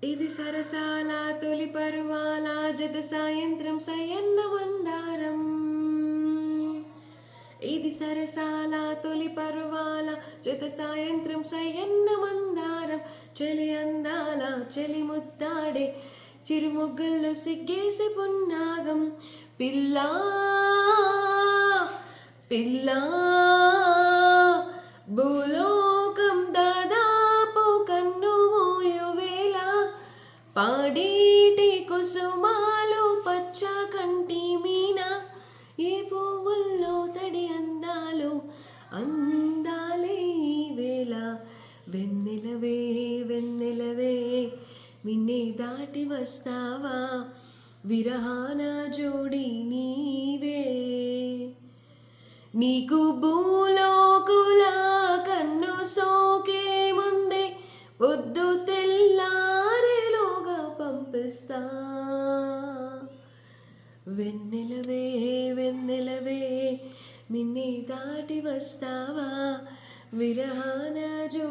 ఇది సరసాల తొలి పరువాల జత సాయంత్రం సయన్న మందారం. ఇది సరసాల తొలి పరువాల జత సాయంత్రం సయన్న మందారం. చెలి అందాల చెలి ముద్దాడే చిరుమొగ్గల్లో సిగ్గేసి పున్నాగం. పిల్లా పిల్లా భూలోకం దాదాపు కన్ను మూయువేళ. పాడేటి కుసుమాలు పచ్చ కంటి మీన. ఏ పువ్వుల్లో తడి అందాలు అందాలే ఈ వేళ. వెన్నెలవే వెన్నెలవే మిన్నే దాటి వస్తావా. విరహాన జోడి నీవే. నీకు భూలోకుల కన్ను సోకే ముందే పొద్దు తెల్లారేలోగా పంపిస్తా. వెన్నెలవే వెన్నెలవే మిన్నే దాటి వస్తావా. విరహాన జో